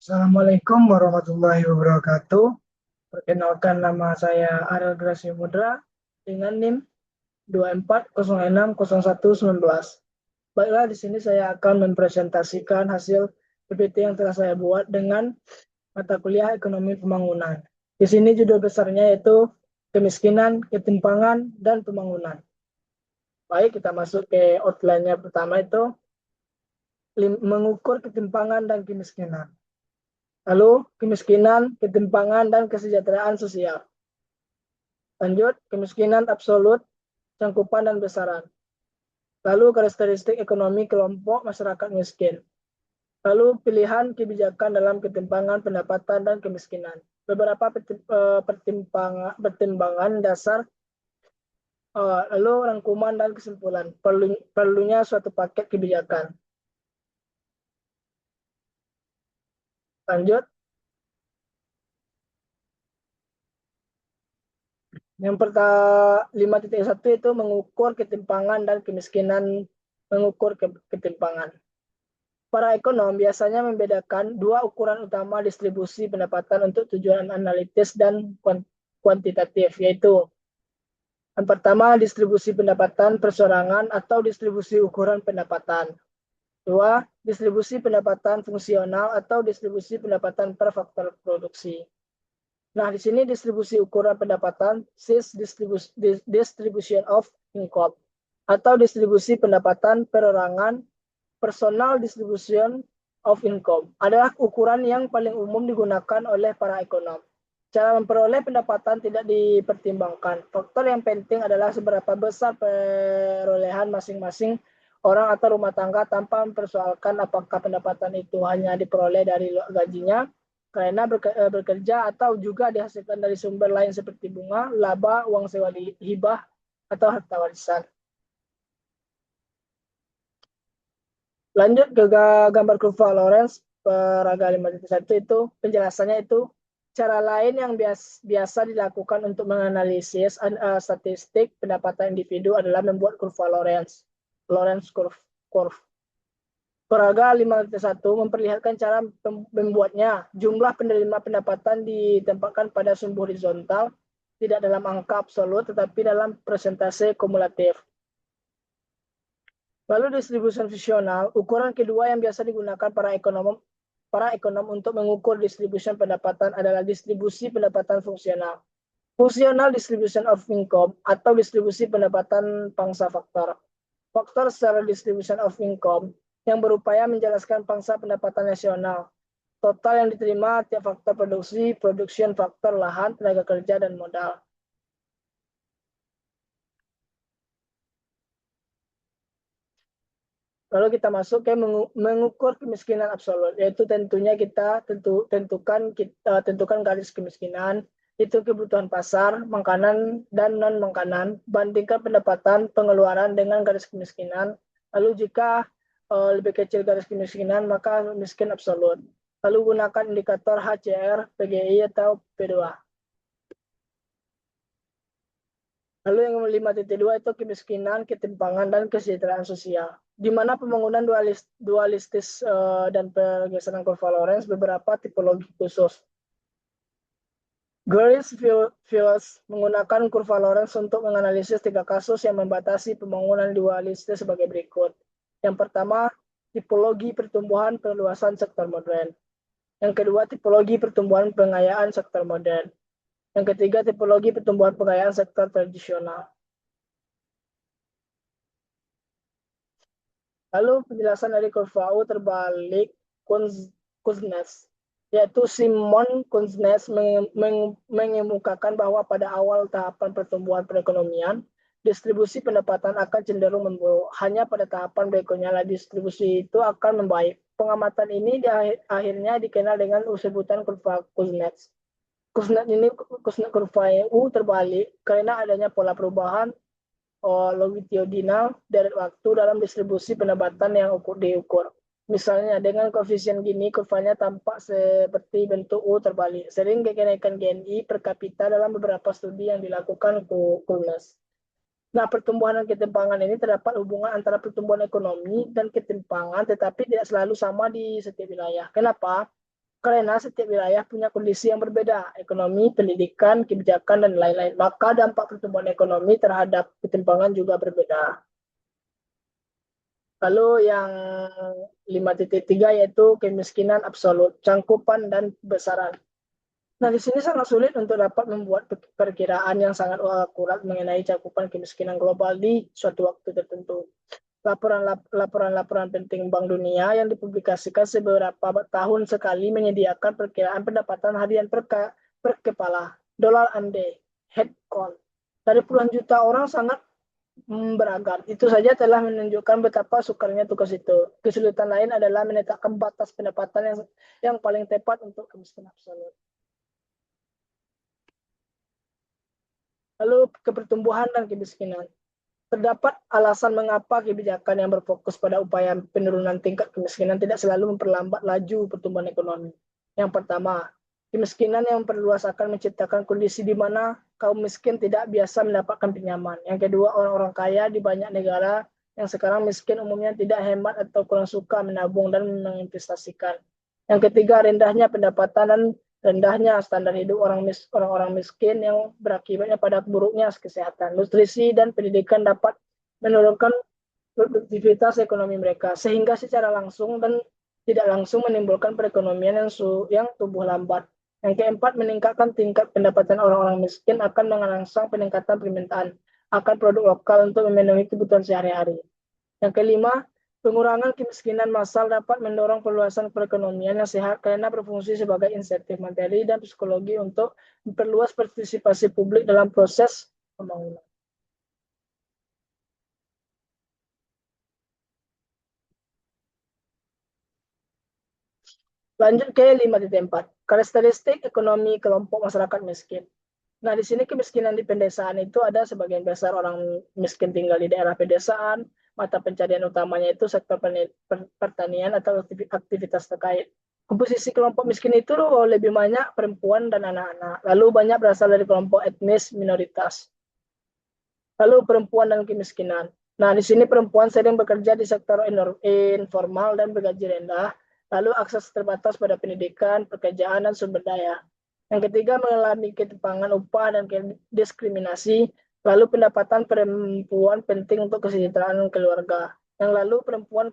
Assalamualaikum warahmatullahi wabarakatuh. Perkenalkan, nama saya Ariel Gracia Mudra dengan NIM 24060119. Baiklah, di sini saya akan mempresentasikan hasil PPT yang telah saya buat dengan mata kuliah Ekonomi Pembangunan. Di sini judul besarnya yaitu Kemiskinan, Ketimpangan, dan Pembangunan. Baik, kita masuk ke outline-nya. Pertama itu mengukur ketimpangan dan kemiskinan. Lalu kemiskinan, ketimpangan, dan kesejahteraan sosial. Lanjut, kemiskinan absolut, cangkupan dan besaran. Lalu karakteristik ekonomi kelompok masyarakat miskin. Lalu pilihan kebijakan dalam ketimpangan pendapatan dan kemiskinan. Beberapa pertimbangan dasar, lalu rangkuman dan kesimpulan. Perlunya suatu paket kebijakan. Lanjut, yang pertama 5.1 itu mengukur ketimpangan dan kemiskinan, mengukur ketimpangan. Para ekonom biasanya membedakan dua ukuran utama distribusi pendapatan untuk tujuan analitis dan kuantitatif, yaitu yang pertama distribusi pendapatan perseorangan atau distribusi ukuran pendapatan. Dua, distribusi pendapatan fungsional atau distribusi pendapatan per faktor produksi. Nah, di sini distribusi ukuran pendapatan, SIS, distribution of income, atau distribusi pendapatan perorangan, personal distribution of income, adalah ukuran yang paling umum digunakan oleh para ekonom. Cara memperoleh pendapatan tidak dipertimbangkan. Faktor yang penting adalah seberapa besar perolehan masing-masing orang atau rumah tangga tanpa mempersoalkan apakah pendapatan itu hanya diperoleh dari gajinya karena bekerja atau juga dihasilkan dari sumber lain seperti bunga, laba, uang sewa hibah, atau harta warisan. Lanjut ke gambar kurva Lorenz peraga 5.1 itu penjelasannya itu cara lain yang biasa dilakukan untuk menganalisis statistik pendapatan individu adalah membuat kurva Lorenz curve. Peraga 5.1 memperlihatkan cara membuatnya. Jumlah penerima pendapatan ditempatkan pada sumbu horizontal, tidak dalam angka absolut, tetapi dalam persentase kumulatif. Lalu distribusi fungsional, ukuran kedua yang biasa digunakan para ekonom untuk mengukur distribusi pendapatan adalah distribusi pendapatan fungsional. Fungsional distribution of income atau distribusi pendapatan pangsa faktor. Faktor secara distribution of income yang berupaya menjelaskan pangsa pendapatan nasional. Total yang diterima tiap faktor produksi, production faktor lahan, tenaga kerja, dan modal. Lalu kita masuk ke mengukur kemiskinan absolut, yaitu tentunya kita tentukan garis kemiskinan, itu kebutuhan pasar, makanan dan non makanan, bandingkan pendapatan pengeluaran dengan garis kemiskinan. Lalu jika lebih kecil garis kemiskinan, maka miskin absolut. Lalu gunakan indikator HCR, PGI atau P2. Lalu yang 5.2 itu kemiskinan, ketimpangan, dan kesejahteraan sosial. Di mana pembangunan dualistis dan pergeseran kurva Lorenz beberapa tipologi khusus. Grace Fields menggunakan kurva Lorenz untuk menganalisis 3 kasus yang membatasi pembangunan dualistis sebagai berikut. Yang pertama, tipologi pertumbuhan perluasan sektor modern. Yang kedua, tipologi pertumbuhan pengayaan sektor modern. Yang ketiga, tipologi pertumbuhan pengayaan sektor tradisional. Lalu penjelasan dari kurva U terbalik Kuznets, yaitu Simon Kuznets mengemukakan bahwa pada awal tahapan pertumbuhan perekonomian, distribusi pendapatan akan cenderung memburuk. Hanya pada tahapan berikutnya lah distribusi itu akan membaik. Pengamatan ini akhirnya dikenal dengan sebutan kurva Kuznets. Kuznets kurva U terbalik karena adanya pola perubahan longitudinal dari waktu dalam distribusi pendapatan yang diukur. Misalnya dengan koefisien gini kurvanya tampak seperti bentuk U terbalik. Sering kenaikan GNI per kapita dalam beberapa studi yang dilakukan Kulnes. Nah, pertumbuhan dan ketimpangan ini terdapat hubungan antara pertumbuhan ekonomi dan ketimpangan, tetapi tidak selalu sama di setiap wilayah. Kenapa? Karena setiap wilayah punya kondisi yang berbeda, ekonomi, pendidikan, kebijakan, dan lain-lain. Maka dampak pertumbuhan ekonomi terhadap ketimpangan juga berbeda. Lalu yang 5.3 yaitu kemiskinan absolut, cangkupan dan besaran. Nah, di sini sangat sulit untuk dapat membuat perkiraan yang sangat akurat mengenai cakupan kemiskinan global di suatu waktu tertentu. Laporan-laporan penting Bank Dunia yang dipublikasikan beberapa tahun sekali menyediakan perkiraan pendapatan harian per kepala, dollar and day, head count. Dari puluhan juta orang sangat beragam. Itu saja telah menunjukkan betapa sukarnya tugas itu. Kesulitan lain adalah menetapkan batas pendapatan yang paling tepat untuk kemiskinan absolut. Lalu kepertumbuhan dan kemiskinan. Terdapat alasan mengapa kebijakan yang berfokus pada upaya penurunan tingkat kemiskinan tidak selalu memperlambat laju pertumbuhan ekonomi. Yang pertama, kemiskinan yang perluas akan menciptakan kondisi di mana kaum miskin tidak biasa mendapatkan pinjaman. Yang kedua, orang-orang kaya di banyak negara yang sekarang miskin umumnya tidak hemat atau kurang suka menabung dan menginvestasikan. Yang ketiga, rendahnya pendapatan dan rendahnya standar hidup orang-orang miskin yang berakibatnya pada buruknya kesehatan, nutrisi, dan pendidikan dapat menurunkan produktivitas ekonomi mereka, sehingga secara langsung dan tidak langsung menimbulkan perekonomian yang tumbuh lambat. Yang keempat, meningkatkan tingkat pendapatan orang-orang miskin akan merangsang peningkatan permintaan akan produk lokal untuk memenuhi kebutuhan sehari-hari. Yang kelima, pengurangan kemiskinan massal dapat mendorong perluasan perekonomian yang sehat karena berfungsi sebagai insentif materi dan psikologi untuk memperluas partisipasi publik dalam proses pembangunan. Lanjut ke 5.4, karakteristik ekonomi kelompok masyarakat miskin. Nah, di sini kemiskinan di pedesaan itu ada sebagian besar orang miskin tinggal di daerah pedesaan, mata pencarian utamanya itu sektor pertanian atau aktivitas terkait. Komposisi kelompok miskin itu lebih banyak perempuan dan anak-anak, lalu banyak berasal dari kelompok etnis minoritas. Lalu perempuan dan kemiskinan. Nah, di sini perempuan sering bekerja di sektor informal dan bergaji rendah, lalu akses terbatas pada pendidikan, pekerjaan, dan sumber daya. Yang ketiga, mengalami ketimpangan upah dan diskriminasi, lalu pendapatan perempuan penting untuk kesejahteraan keluarga. Yang lalu perempuan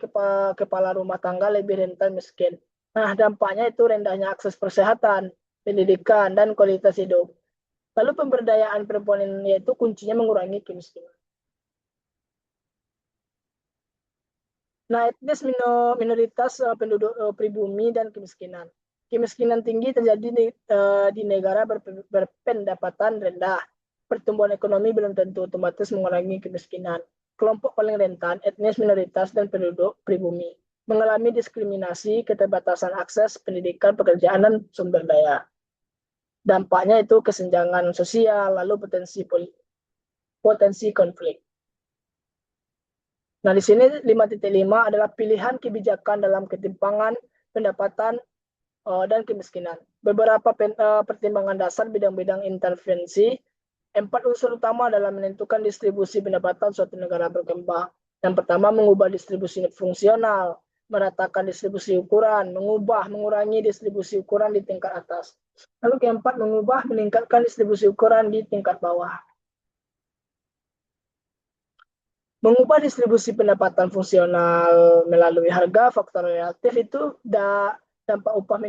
kepala rumah tangga lebih rentan miskin. Nah, dampaknya itu rendahnya akses kesehatan, pendidikan, dan kualitas hidup. Lalu pemberdayaan perempuan ini yaitu kuncinya mengurangi kemiskinan. Nah, etnis minoritas penduduk pribumi dan kemiskinan. Kemiskinan tinggi terjadi di negara berpendapatan rendah. Pertumbuhan ekonomi belum tentu otomatis mengurangi kemiskinan. Kelompok paling rentan, etnis minoritas dan penduduk pribumi, mengalami diskriminasi, keterbatasan akses pendidikan, pekerjaan, dan sumber daya. Dampaknya itu kesenjangan sosial, lalu potensi konflik. Nah, di sini 5.5 adalah pilihan kebijakan dalam ketimpangan pendapatan dan kemiskinan. Beberapa pertimbangan dasar bidang-bidang intervensi. 4 unsur utama dalam menentukan distribusi pendapatan suatu negara berkembang. Yang pertama, mengubah distribusi fungsional, meratakan distribusi ukuran, mengurangi distribusi ukuran di tingkat atas. Lalu keempat, meningkatkan distribusi ukuran di tingkat bawah. Mengubah distribusi pendapatan fungsional melalui harga faktor relatif itu dampak upah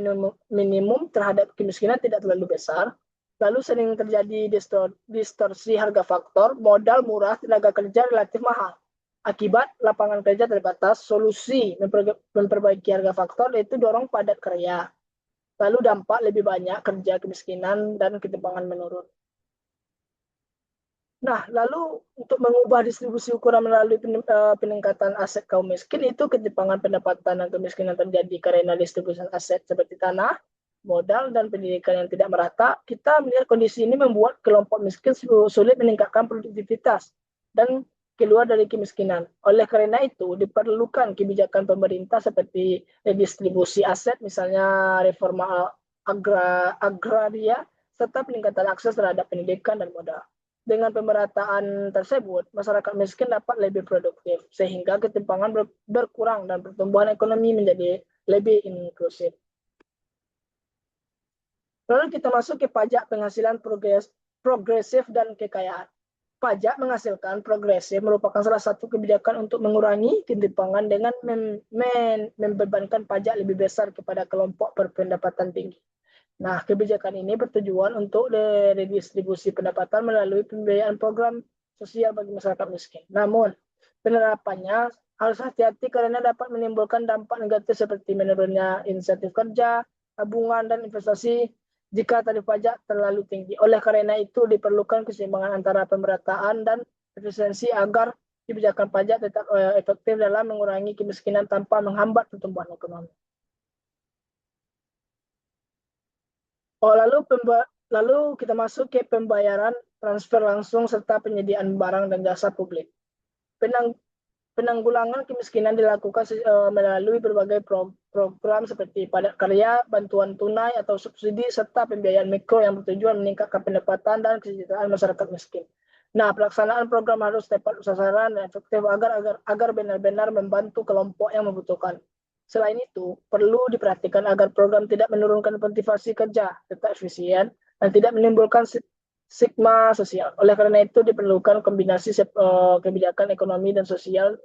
minimum terhadap kemiskinan tidak terlalu besar. Lalu sering terjadi distorsi harga faktor, modal murah, tenaga kerja relatif mahal. Akibat lapangan kerja terbatas, solusi memperbaiki harga faktor yaitu dorong padat karya. Lalu dampak lebih banyak kerja kemiskinan dan ketimpangan menurun. Nah, lalu untuk mengubah distribusi ukuran melalui peningkatan aset kaum miskin itu ketimpangan pendapatan dan kemiskinan terjadi karena distribusi aset seperti tanah, modal, dan pendidikan yang tidak merata. Kita melihat kondisi ini membuat kelompok miskin sulit meningkatkan produktivitas dan keluar dari kemiskinan. Oleh karena itu, diperlukan kebijakan pemerintah seperti redistribusi aset, misalnya reforma agraria, serta peningkatan akses terhadap pendidikan dan modal. Dengan pemerataan tersebut, masyarakat miskin dapat lebih produktif, sehingga ketimpangan berkurang dan pertumbuhan ekonomi menjadi lebih inklusif. Lalu kita masuk ke pajak penghasilan progresif dan kekayaan. Pajak menghasilkan progresif merupakan salah satu kebijakan untuk mengurangi ketimpangan dengan membebankan pajak lebih besar kepada kelompok berpendapatan tinggi. Nah, kebijakan ini bertujuan untuk redistribusi pendapatan melalui pembiayaan program sosial bagi masyarakat miskin. Namun, penerapannya harus hati-hati karena dapat menimbulkan dampak negatif seperti menurunnya insentif kerja, tabungan, dan investasi jika tarif pajak terlalu tinggi. Oleh karena itu, diperlukan keseimbangan antara pemerataan dan efisiensi agar kebijakan pajak tetap efektif dalam mengurangi kemiskinan tanpa menghambat pertumbuhan ekonomi. Lalu kita masuk ke pembayaran transfer langsung serta penyediaan barang dan jasa publik. Penanggulangan kemiskinan dilakukan melalui berbagai program seperti padat karya, bantuan tunai atau subsidi, serta pembiayaan mikro yang bertujuan meningkatkan pendapatan dan kesejahteraan masyarakat miskin. Nah, pelaksanaan program harus tepat sasaran dan efektif agar benar-benar membantu kelompok yang membutuhkan. Selain itu, perlu diperhatikan agar program tidak menurunkan motivasi kerja, tetap efisien, dan tidak menimbulkan stigma sosial. Oleh karena itu diperlukan kombinasi kebijakan ekonomi dan sosial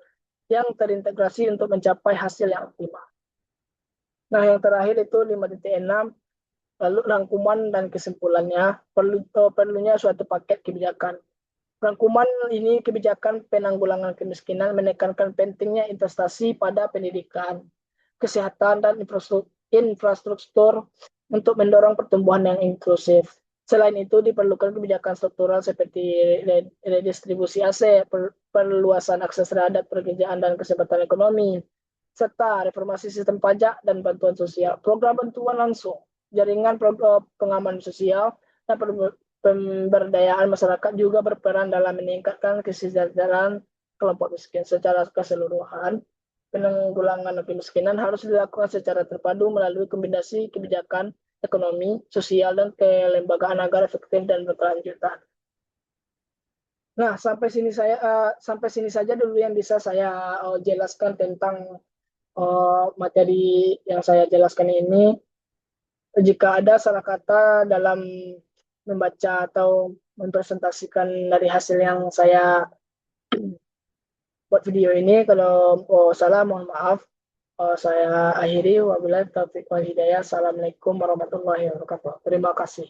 yang terintegrasi untuk mencapai hasil yang optimal. Nah, yang terakhir itu 5.6, lalu rangkuman dan kesimpulannya, perlunya suatu paket kebijakan. Rangkuman ini kebijakan penanggulangan kemiskinan menekankan pentingnya investasi pada pendidikan, kesehatan, dan infrastruktur untuk mendorong pertumbuhan yang inklusif. Selain itu, diperlukan kebijakan struktural seperti redistribusi aset, perluasan akses terhadap pekerjaan dan kesempatan ekonomi, serta reformasi sistem pajak dan bantuan sosial. Program bantuan langsung, jaringan pengaman sosial, dan pemberdayaan masyarakat juga berperan dalam meningkatkan kesejahteraan kelompok miskin secara keseluruhan. Penanggulangan kemiskinan harus dilakukan secara terpadu melalui kombinasi kebijakan ekonomi, sosial, dan kelembagaan agar efektif dan berkelanjutan. Nah, sampai sini saja dulu yang bisa saya jelaskan tentang materi yang saya jelaskan ini. Jika ada salah kata dalam membaca atau mempresentasikan dari hasil yang saya buat video ini, kalau salah mohon maaf. Saya akhiri, wabillahi taufiq wal hidayah. Assalamualaikum warahmatullahi wabarakatuh. Terima kasih.